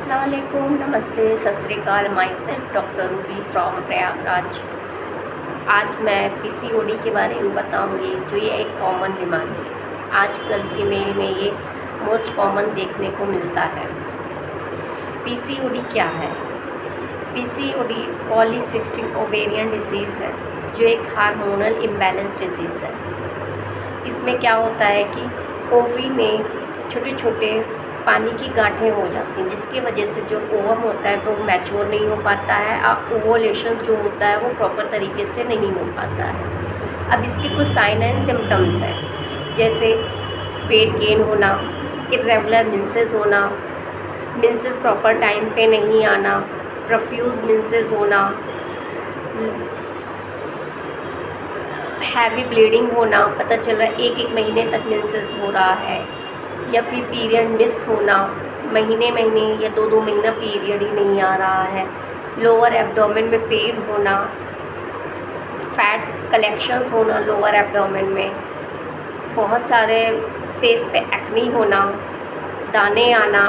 अस्सलाम वालेकुम, नमस्ते, सत श्री अकाल। My self doctor Ruby from Prayagraj. आज मैं पीसीओडी के बारे में बताऊंगी, जो ये एक कॉमन बीमारी है। आजकल फीमेल में ये मोस्ट कॉमन देखने को मिलता है। पीसीओडी क्या है? पीसीओडी पॉलीसिस्टिक ओवेरियन डिजीज़ है, जो एक हार्मोनल इम्बैलेंस डिजीज़ है। इसमें क्या होता है कि ओवरी में छोटे छोटे पानी की गांठें हो जाती हैं, जिसकी वजह से जो ओवम होता है वो मैच्योर नहीं हो पाता है और ओवुलेशन जो होता है वो प्रॉपर तरीके से नहीं हो पाता है। अब इसके कुछ साइन एंड सिम्टम्स हैं, जैसे वेट गेन होना, इरेगुलर मेंसेस होना, मेंसेस प्रॉपर टाइम पे नहीं आना, प्रोफ्यूज मेंसेस होना, हैवी ब्लीडिंग होना, पता चल रहा है एक महीने तक मेंसेस हो रहा है, या फिर पीरियड मिस होना, महीने महीने या दो महीना पीरियड ही नहीं आ रहा है, लोअर एब्डोमेन में पेन होना, फैट कलेक्शंस होना लोअर एब्डोमेन में, बहुत सारे फेस पे एक्नी होना, दाने आना,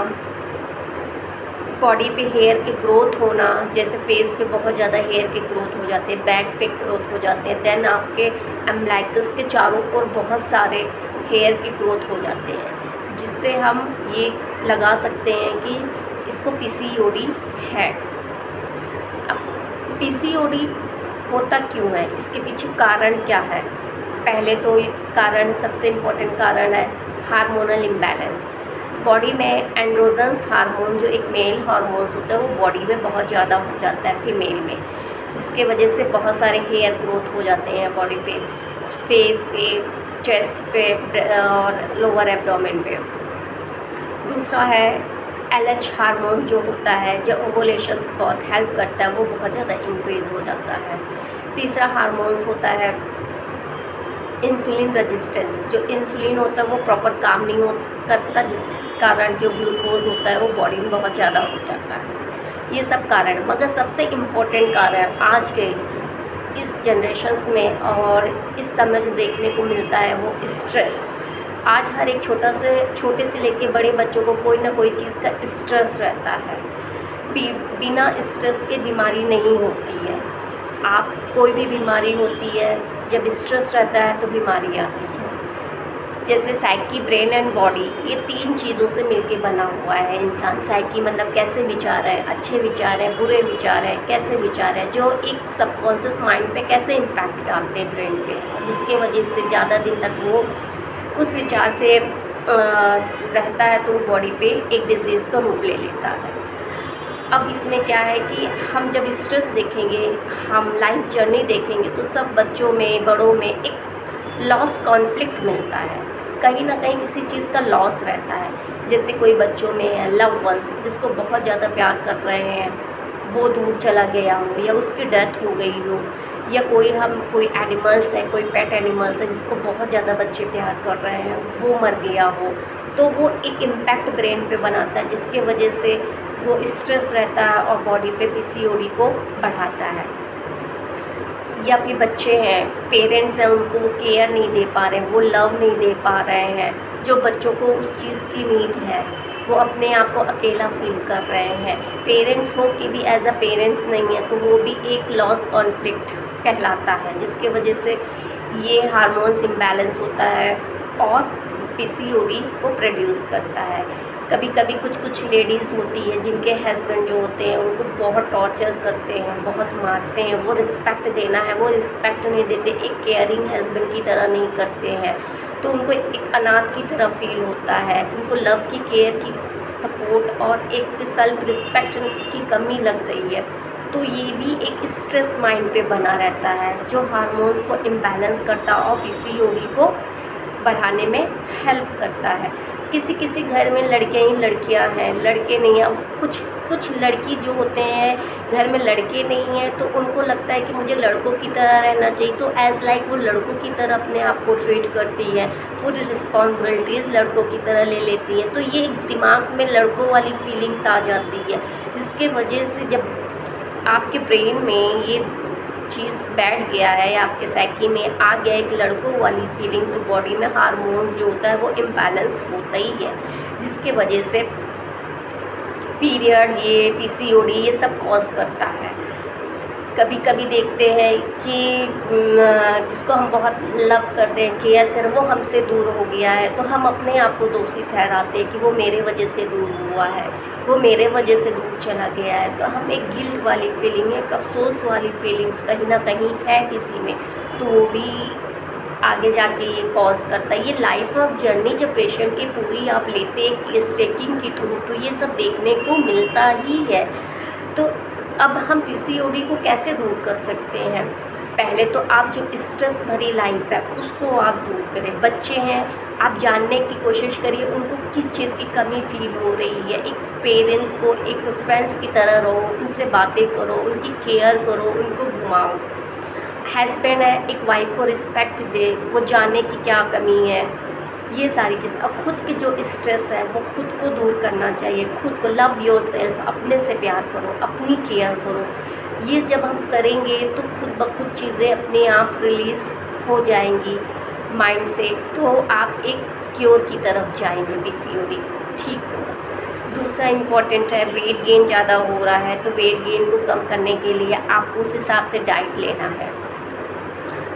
बॉडी पे हेयर के ग्रोथ होना, जैसे फेस पे बहुत ज़्यादा हेयर के ग्रोथ हो जाते हैं, बैक पे ग्रोथ हो जाते हैं, देन आपके एम्ब्लाइकस के चारों ओर बहुत सारे हेयर के ग्रोथ हो जाते हैं, जिससे हम ये लगा सकते हैं कि इसको पीसीओडी है। अब पीसीओडी होता क्यों है, इसके पीछे कारण क्या है? पहले तो कारण, सबसे इम्पोर्टेंट कारण है हार्मोनल इम्बैलेंस। बॉडी में एंड्रोजन्स हार्मोन, जो एक मेल हार्मोन्स होता है, वो बॉडी में बहुत ज़्यादा हो जाता है फीमेल में, जिसके वजह से बहुत सारे हेयर ग्रोथ हो जाते हैं बॉडी पे, फेस पे, चेस्ट पे और लोअर एब्डोमेन पे। दूसरा है एलएच हार्मोन, जो होता है, जो ओवुलेशंस बहुत हेल्प करता है, वो बहुत ज़्यादा इंक्रीज़ हो जाता है। तीसरा हार्मोन्स होता है इंसुलिन रेजिस्टेंस, जो इंसुलिन होता है वो प्रॉपर काम नहीं करता, जिस कारण जो ग्लूकोज होता है वो बॉडी में बहुत ज़्यादा हो जाता है। ये सब कारण, मगर सबसे इम्पोर्टेंट कारण आज के इस जनरेशन्स में और इस समय जो देखने को मिलता है वो स्ट्रेस। आज हर एक छोटे से लेके बड़े बच्चों को कोई ना कोई चीज़ का स्ट्रेस रहता है। बिना स्ट्रेस के बीमारी नहीं होती है। आप कोई भी बीमारी होती है, जब स्ट्रेस रहता है तो बीमारी आती है। जैसे साइकी, ब्रेन एंड बॉडी, ये तीन चीज़ों से मिलके बना हुआ है इंसान। साइकी मतलब कैसे विचार है, अच्छे विचार है, बुरे विचार है, कैसे विचार है, जो एक सबकॉन्शियस माइंड पे कैसे इम्पैक्ट डालते हैं ब्रेन पे, जिसके वजह से ज़्यादा दिन तक वो उस विचार से रहता है, तो बॉडी पे एक डिजीज़ का रूप ले लेता है। अब इसमें क्या है कि हम जब स्ट्रेस देखेंगे, हम लाइफ जर्नी देखेंगे, तो सब बच्चों में, बड़ों में एक लॉस कॉन्फ्लिक्ट मिलता है, कहीं ना कहीं किसी चीज़ का लॉस रहता है। जैसे कोई बच्चों में है लव वंस, जिसको बहुत ज़्यादा प्यार कर रहे हैं, वो दूर चला गया हो, या उसकी डेथ हो गई हो, या कोई एनिमल्स है, कोई पेट एनिमल्स है जिसको बहुत ज़्यादा बच्चे प्यार कर रहे हैं, वो मर गया हो, तो वो एक इम्पैक्ट ब्रेन पे बनाता है, जिसके वजह से वो स्ट्रेस रहता है और बॉडी पे पीसीओडी को बढ़ाता है। या फिर बच्चे हैं, पेरेंट्स हैं, उनको केयर नहीं दे पा रहे हैं, वो लव नहीं दे पा रहे हैं, जो बच्चों को उस चीज़ की नीड है, वो अपने आप को अकेला फील कर रहे हैं। पेरेंट्स हो कि भी एज अ पेरेंट्स नहीं है, तो वो भी एक लॉस कॉन्फ्लिक्ट कहलाता है, जिसके वजह से ये हार्मोन्स इम्बैलेंस होता है और पीसीओडी को प्रोड्यूस करता है। कभी कभी कुछ लेडीज़ होती हैं जिनके हस्बैंड जो होते हैं उनको बहुत टॉर्चर करते हैं, बहुत मारते हैं, वो रिस्पेक्ट देना है, वो रिस्पेक्ट नहीं देते, एक केयरिंग हस्बैंड की तरह नहीं करते हैं, तो उनको एक अनाथ की तरह फील होता है, उनको लव की, केयर की, सपोर्ट और एक सेल्फ रिस्पेक्ट की कमी लग रही है। तो ये भी एक स्ट्रेस माइंड पे बना रहता है, जो हार्मोन्स को इम्बैलेंस करता और पीसीओडी को बढ़ाने में हेल्प करता है। किसी घर में लड़कियां ही लड़कियां हैं, लड़के नहीं हैं। अब कुछ लड़की जो होते हैं घर में लड़के नहीं हैं, तो उनको लगता है कि मुझे लड़कों की तरह रहना चाहिए, तो एज़ लाइक वो लड़कों की तरह अपने आप को ट्रीट करती हैं, पूरी रिस्पॉन्सिबिलिटीज़ लड़कों की तरह ले लेती हैं। तो ये दिमाग में लड़कों वाली फीलिंग्स आ जाती है, जिसके वजह से जब आपके ब्रेन में ये चीज़ बैठ गया है या आपके साइकी में आ गया एक लड़कों वाली फीलिंग, तो बॉडी में हार्मोन जो होता है वो इम्बैलेंस होता ही है, जिसके वजह से पीरियड, ये पीसीओडी ये सब कॉज़ करता है। कभी कभी देखते हैं कि जिसको हम बहुत लव करते हैं, केयर करें, वो हमसे दूर हो गया है, तो हम अपने आप को दोषी ठहराते हैं कि वो मेरे वजह से दूर हुआ है, वो मेरे वजह से दूर चला गया है। तो हम एक गिल्ट वाली फीलिंग, एक अफसोस वाली फीलिंग्स कहीं ना कहीं है किसी में, तो वो भी आगे जाके ये कॉज़ करता है। ये लाइफ ऑफ जर्नी जब पेशेंट की पूरी आप लेते हैं केस टेकिंग के थ्रू, तो ये सब देखने को मिलता ही है। तो अब हम पीसीओडी को कैसे दूर कर सकते हैं? पहले तो आप जो स्ट्रेस भरी लाइफ है उसको आप दूर करें। बच्चे हैं, आप जानने की कोशिश करिए उनको किस चीज़ की कमी फ़ील हो रही है। एक पेरेंट्स को एक फ्रेंड्स की तरह रहो, उनसे बातें करो, उनकी केयर करो, उनको घुमाओ। हस्बैंड है, एक वाइफ को रिस्पेक्ट दे, वो जाने की क्या कमी है, ये सारी चीज़। अब खुद के जो स्ट्रेस है वो खुद को दूर करना चाहिए। खुद को लव योरसेल्फ, अपने से प्यार करो, अपनी केयर करो। ये जब हम करेंगे तो खुद ब खुद चीज़ें अपने आप रिलीज़ हो जाएंगी माइंड से, तो आप एक क्योर की तरफ जाएंगे, पीसीओडी ठीक होगा। दूसरा इम्पॉर्टेंट है, वेट गेन ज़्यादा हो रहा है, तो वेट गेन को कम करने के लिए आपको उस हिसाब से डाइट लेना है।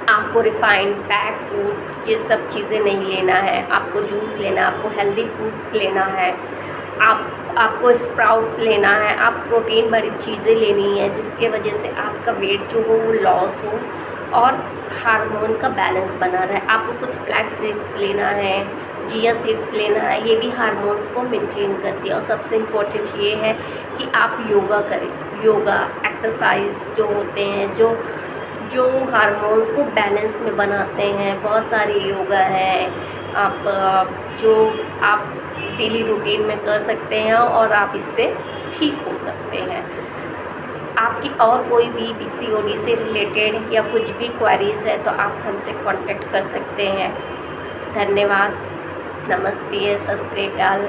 आपको रिफाइंड पैक फूड ये सब चीज़ें नहीं लेना है, आपको जूस लेना है, आपको हेल्दी फूड्स लेना है, आपको स्प्राउट्स लेना है, आप प्रोटीन भरी चीज़ें लेनी है जिसके वजह से आपका वेट जो हो वो लॉस हो और हार्मोन का बैलेंस बना रहे। आपको कुछ फ्लैक्स सीड्स लेना है, चिया सीड्स लेना है, ये भी हार्मोन्स को मेंटेन करती है। और सबसे इम्पोर्टेंट ये है कि आप योगा करें। योगा एक्सरसाइज जो होते हैं जो हार्मोन्स को बैलेंस में बनाते हैं, बहुत सारे योगा हैं जो आप डेली रूटीन में कर सकते हैं और आप इससे ठीक हो सकते हैं। आपकी और कोई भी पीसीओडी से रिलेटेड या कुछ भी क्वेरीज़ है तो आप हमसे कांटेक्ट कर सकते हैं। धन्यवाद। नमस्ते, सत श्री अकाल।